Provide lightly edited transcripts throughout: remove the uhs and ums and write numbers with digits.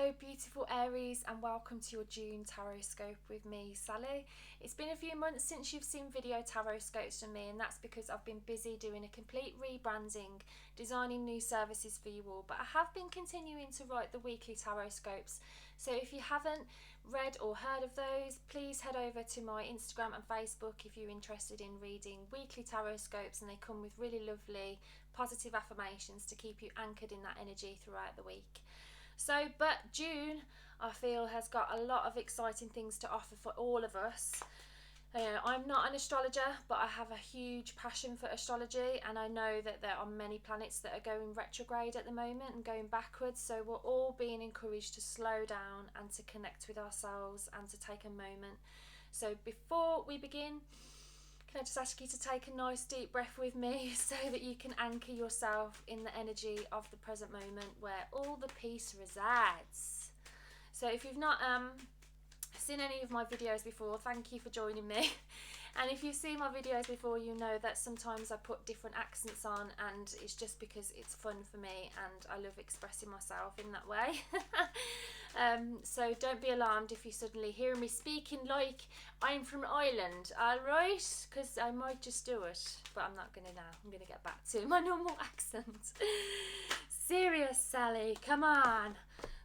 Hello beautiful Aries, and welcome to your June Tarotscope with me, Sally. It's been a few months since you've seen video tarotscopes from me, and that's because I've been busy doing a complete rebranding, designing new services for you all, but I have been continuing to write the weekly tarotscopes. So if you haven't read or heard of those, please head over to my Instagram and Facebook if you're interested in reading weekly tarotscopes, and they come with really lovely positive affirmations to keep you anchored in that energy throughout the week. But June, I feel, has got a lot of exciting things to offer for all of us. I'm not an astrologer, but I have a huge passion for astrology, and I know that there are many planets that are going retrograde at the moment and going backwards, so we're all being encouraged to slow down and to connect with ourselves and to take a moment. So before we begin, can I just ask you to take a nice deep breath with me so that you can anchor yourself in the energy of the present moment where all the peace resides. So if you've not seen any of my videos before, thank you for joining me. And if you've seen my videos before, you know that sometimes I put different accents on, and it's just because it's fun for me and I love expressing myself in that way. So don't be alarmed if you suddenly hear me speaking like I'm from Ireland, alright? Because I might just do it, but I'm not going to now. I'm going to get back to my normal accent. Serious, Sally, come on.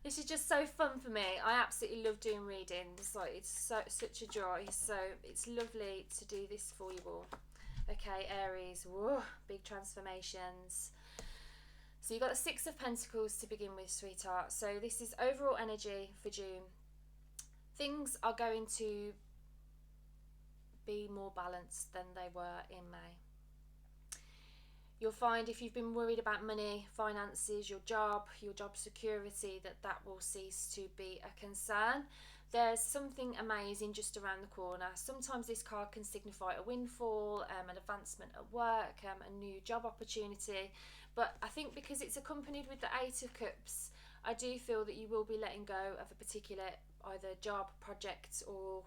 This is just so fun for me. I absolutely love doing readings. Like, it's such a joy. So it's lovely to do this for you all. Okay, Aries. Whoa, big transformations. So you've got the Six of Pentacles to begin with, sweetheart. So this is overall energy for June. Things are going to be more balanced than they were in May. You'll find if you've been worried about money, finances, your job security, that will cease to be a concern. There's something amazing just around the corner. Sometimes this card can signify a windfall, an advancement at work, a new job opportunity. But I think because it's accompanied with the Eight of Cups, I do feel that you will be letting go of a particular either job, project, or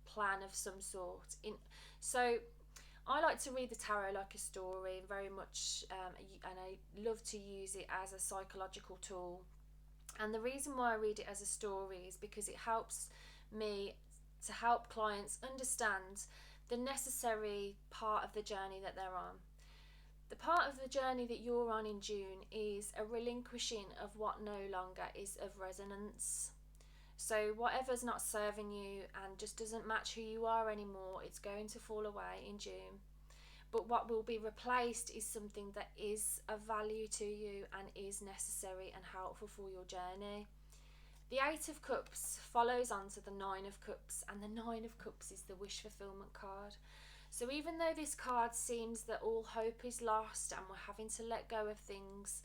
plan of some sort. So I like to read the tarot like a story, very much, and I love to use it as a psychological tool. And the reason why I read it as a story is because it helps me to help clients understand the necessary part of the journey that they're on. The part of the journey that you're on in June is a relinquishing of what no longer is of resonance. So whatever's not serving you and just doesn't match who you are anymore, it's going to fall away in June. But what will be replaced is something that is of value to you and is necessary and helpful for your journey. The Eight of Cups follows on to the Nine of Cups, and the Nine of Cups is the wish fulfillment card. So even though this card seems that all hope is lost and we're having to let go of things,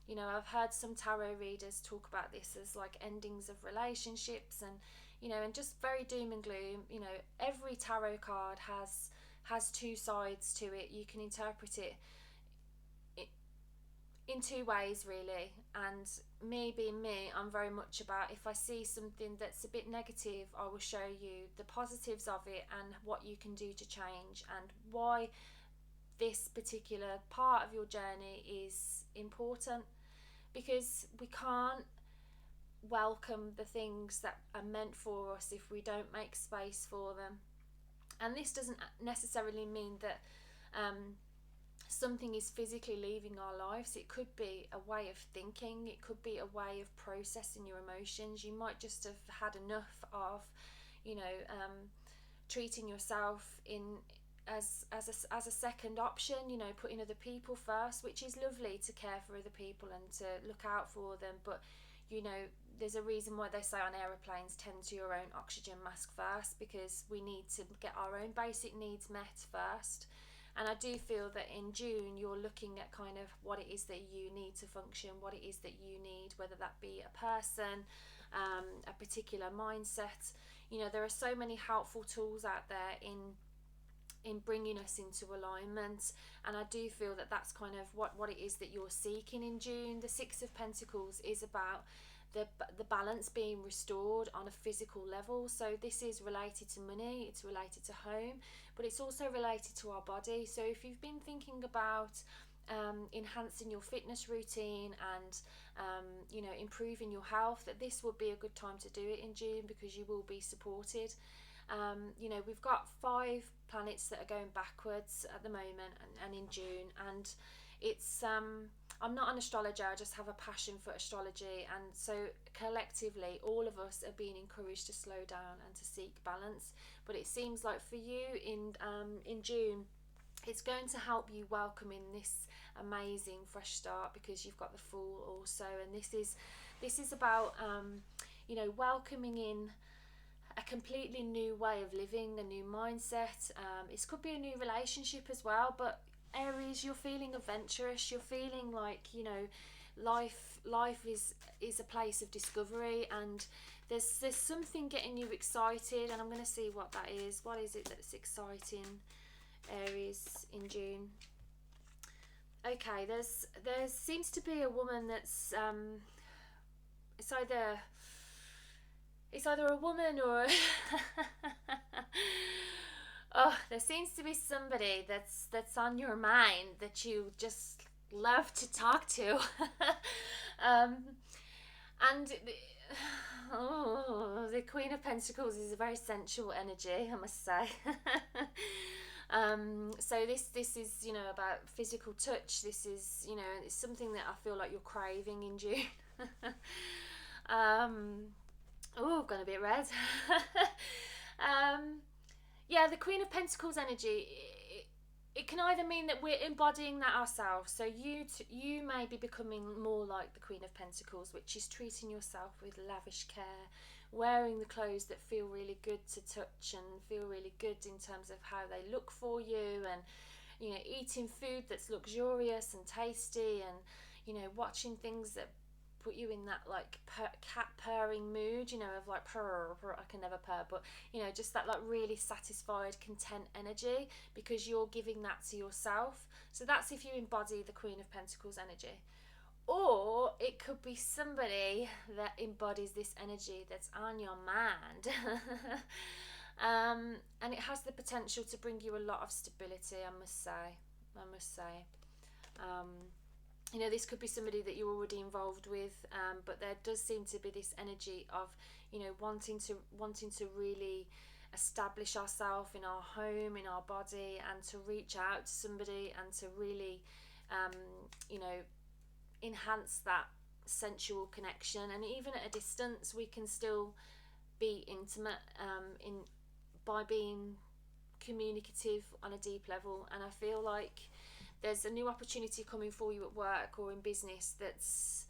you know, I've heard some tarot readers talk about this as like endings of relationships and, you know, and just very doom and gloom. You know, every tarot card has two sides to it. You can interpret it in two ways, really. And me being me, I'm very much about, if I see something that's a bit negative, I will show you the positives of it and what you can do to change and why this particular part of your journey is important, because we can't welcome the things that are meant for us if we don't make space for them. And this doesn't necessarily mean that something is physically leaving our lives. It could be a way of thinking, it could be a way of processing your emotions. You might just have had enough of, you know, treating yourself as a second option, you know, putting other people first, which is lovely to care for other people and to look out for them. But, you know, there's a reason why they say on aeroplanes, tend to your own oxygen mask first, because we need to get our own basic needs met first. And I do feel that in June you're looking at kind of what it is that you need to function, what it is that you need, whether that be a person, a particular mindset. You know, there are so many helpful tools out there in bringing us into alignment, and I do feel that that's kind of what it is that you're seeking in June. The Six of Pentacles is about the balance being restored on a physical level. So this is related to money, it's related to home, but it's also related to our body. So if you've been thinking about enhancing your fitness routine and you know, improving your health, that this would be a good time to do it in June, because you will be supported. You know, we've got 5 planets that are going backwards at the moment, and in June, and it's I'm not an astrologer, I just have a passion for astrology, and so collectively all of us are being encouraged to slow down and to seek balance. But it seems like for you in June, it's going to help you welcome in this amazing fresh start, because you've got the Fool also, and this is about you know, welcoming in a completely new way of living, a new mindset. It could be a new relationship as well, but Aries, you're feeling adventurous, you're feeling like, you know, life is a place of discovery, and there's something getting you excited, and I'm going to see what that is. What is it that's exciting Aries in June? Okay, there seems to be a woman that's it's either a woman or oh, there seems to be somebody that's on your mind that you just love to talk to. And oh, the Queen of Pentacles is a very sensual energy, I must say. So this is, you know, about physical touch. This is, you know, it's something that I feel like you're craving in June. Oh, I've gone a bit red. Yeah, the Queen of Pentacles energy, it can either mean that we're embodying that ourselves. So you may be becoming more like the Queen of Pentacles, which is treating yourself with lavish care, wearing the clothes that feel really good to touch and feel really good in terms of how they look for you, and, you know, eating food that's luxurious and tasty, and, you know, watching things that put you in that like cat purring mood, you know, of like purr, I can never purr, but, you know, just that like really satisfied, content energy, because you're giving that to yourself. So that's if you embody the Queen of Pentacles energy. Or it could be somebody that embodies this energy that's on your mind. And it has the potential to bring you a lot of stability, I must say. You know, this could be somebody that you're already involved with, but there does seem to be this energy of, you know, wanting to really establish ourselves in our home, in our body, and to reach out to somebody and to really, you know, enhance that sensual connection. And even at a distance, we can still be intimate by being communicative on a deep level. And I feel like there's a new opportunity coming for you at work or in business that's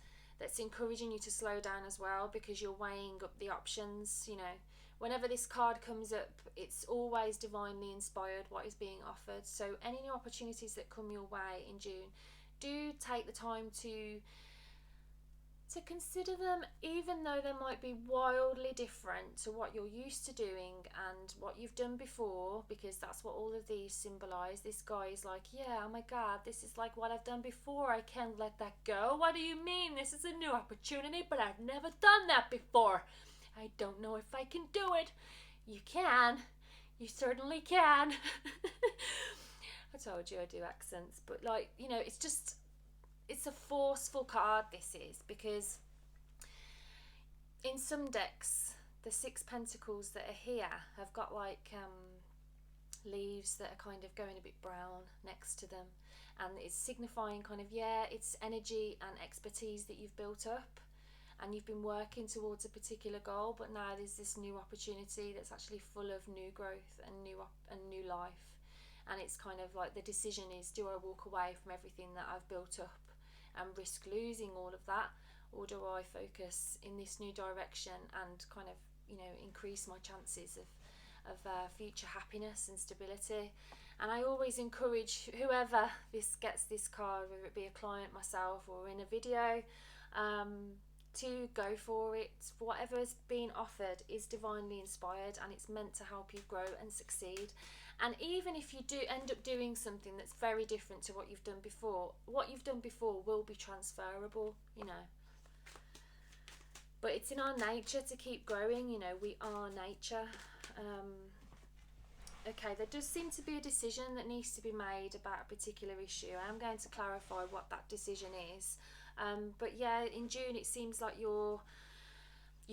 encouraging you to slow down as well, because you're weighing up the options. You know, whenever this card comes up, it's always divinely inspired what is being offered. So any new opportunities that come your way in June, do take the time to consider them, even though they might be wildly different to what you're used to doing and what you've done before, because that's what all of these symbolize. This guy is like, yeah, oh my god, this is like what I've done before, I can't let that go. What do you mean? This is a new opportunity, but I've never done that before. I don't know if I can do it. You can. You certainly can. I told you I do accents, but, like, you know, it's a forceful card, this is, because in some decks, the 6 pentacles that are here have got like leaves that are kind of going a bit brown next to them, and it's signifying kind of, yeah, it's energy and expertise that you've built up and you've been working towards a particular goal, but now there's this new opportunity that's actually full of new growth and new life. And it's kind of like the decision is, do I walk away from everything that I've built up and risk losing all of that, or do I focus in this new direction and kind of, you know, increase my chances of future happiness and stability? And I always encourage whoever gets this card, whether it be a client, myself, or in a video, to go for it. Whatever's being offered is divinely inspired, and it's meant to help you grow and succeed. And even if you do end up doing something that's very different to what you've done before, what you've done before will be transferable, you know. But it's in our nature to keep growing, you know, we are nature. Okay, there does seem to be a decision that needs to be made about a particular issue. I am going to clarify what that decision is. But yeah, in June it seems like you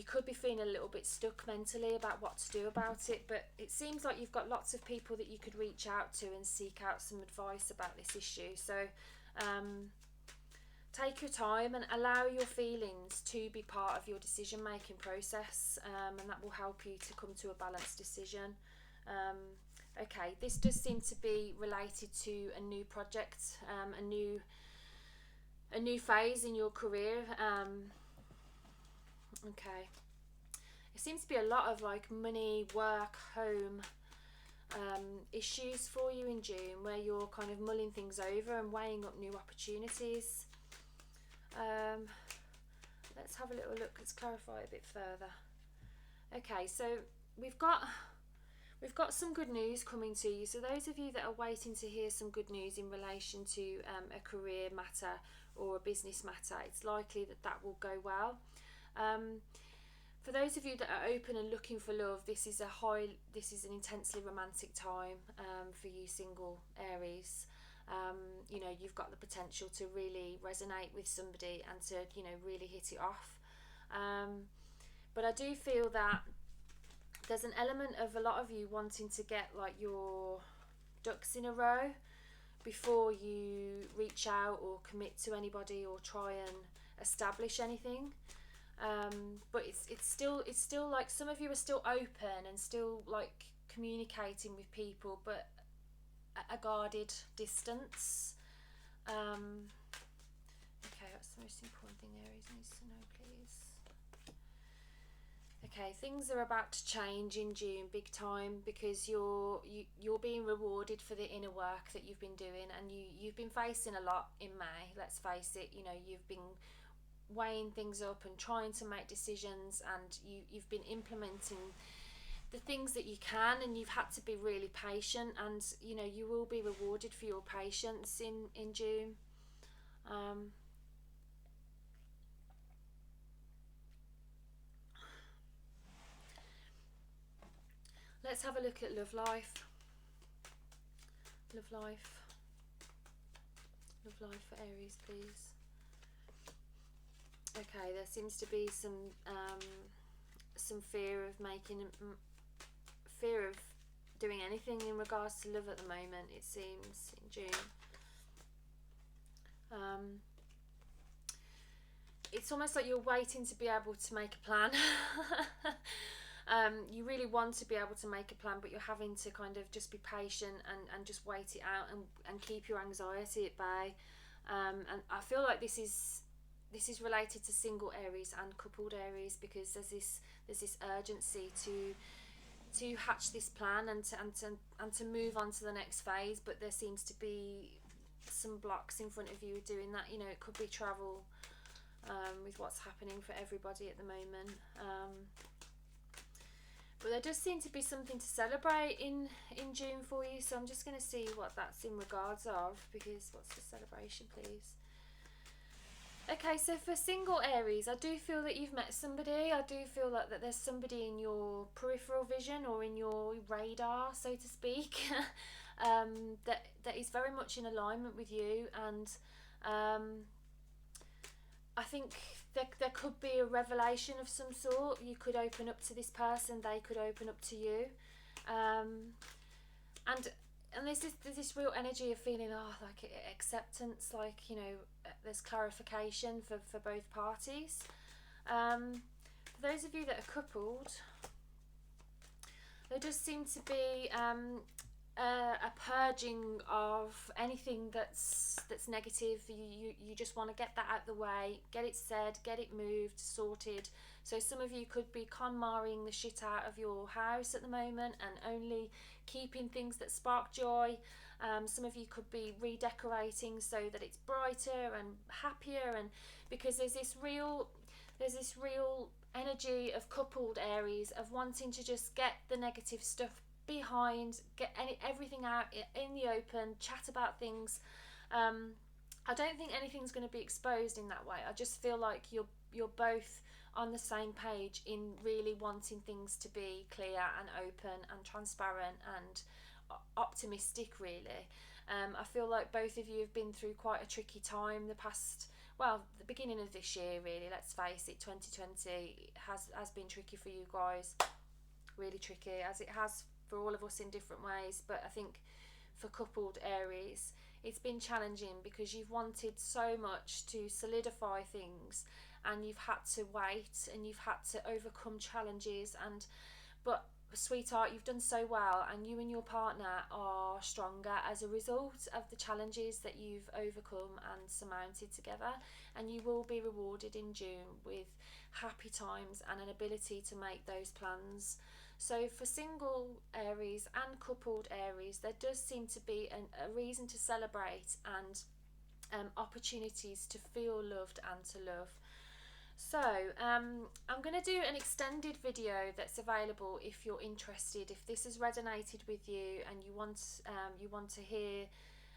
could be feeling a little bit stuck mentally about what to do about it, but it seems like you've got lots of people that you could reach out to and seek out some advice about this issue. So take your time and allow your feelings to be part of your decision making process, and that will help you to come to a balanced decision. Okay, this does seem to be related to a new project, a new phase in your career. Okay, it seems to be a lot of like money, work, home issues for you in June, where you're kind of mulling things over and weighing up new opportunities. Let's have a little look. Let's clarify a bit further. Okay, so we've got some good news coming to you. So those of you that are waiting to hear some good news in relation to a career matter or a business matter, it's likely that that will go well. For those of you that are open and looking for love, this is an intensely romantic time for you single Aries. You know, you've got the potential to really resonate with somebody and to, you know, really hit it off. But I do feel that there's an element of a lot of you wanting to get like your ducks in a row before you reach out or commit to anybody or try and establish anything. But it's still like some of you are still open and still like communicating with people, but at a guarded distance. Okay, that's the most important thing Aries needs to know, please. Okay, things are about to change in June big time, because you're being rewarded for the inner work that you've been doing, and you've been facing a lot in May. Let's face it, you know, you've been weighing things up and trying to make decisions, and you've been implementing the things that you can, and you've had to be really patient, and you know you will be rewarded for your patience in June. Let's have a look at love life. Love life for Aries, please. Okay, there seems to be some fear of doing anything in regards to love at the moment, it seems, in June. It's almost like you're waiting to be able to make a plan. You really want to be able to make a plan, but you're having to kind of just be patient and just wait it out and keep your anxiety at bay. And I feel like this is related to single Aries and coupled Aries, because there's this urgency to hatch this plan and to move on to the next phase, but there seems to be some blocks in front of you doing that. You know, it could be travel, with what's happening for everybody at the moment. But there does seem to be something to celebrate in June for you, so I'm just going to see what that's in regards of, because what's the celebration, please? Okay, so for single Aries, I do feel that you've met somebody. I do feel like that there's somebody in your peripheral vision or in your radar, so to speak, that is very much in alignment with you, and I think there could be a revelation of some sort. You could open up to this person, they could open up to you, and there's this real energy of feeling like acceptance, like, you know, there's clarification for both parties. For those of you that are coupled, there does seem to be a purging of anything that's negative. You just want to get that out the way, get it said, get it moved, sorted. So some of you could be KonMariing the shit out of your house at the moment and only keeping things that spark joy. Some of you could be redecorating so that it's brighter and happier, and because there's this real energy of coupled Aries of wanting to just get the negative stuff behind, get everything out in the open, chat about things. I don't think anything's going to be exposed in that way. I just feel like you're both on the same page in really wanting things to be clear and open and transparent and optimistic, really. I feel like both of you have been through quite a tricky time the past, well, the beginning of this year, really. Let's face it, 2020 has been tricky for you guys, really tricky, as it has for all of us in different ways. But I think for coupled Aries, it's been challenging because you've wanted so much to solidify things, and you've had to wait, and you've had to overcome challenges, and but sweetheart, you've done so well, and you and your partner are stronger as a result of the challenges that you've overcome and surmounted together, and you will be rewarded in June with happy times and an ability to make those plans. So for single Aries and coupled Aries, there does seem to be a reason to celebrate, and opportunities to feel loved and to love. So I'm going to do an extended video that's available if you're interested. If this has resonated with you and you want to hear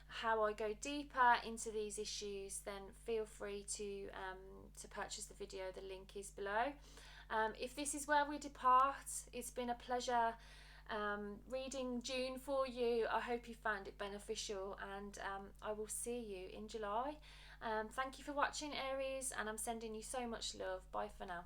how I go deeper into these issues, then feel free to purchase the video. The link is below. If this is where we depart, it's been a pleasure reading June for you. I hope you found it beneficial, and I will see you in July. Thank you for watching, Aries, and I'm sending you so much love. Bye for now.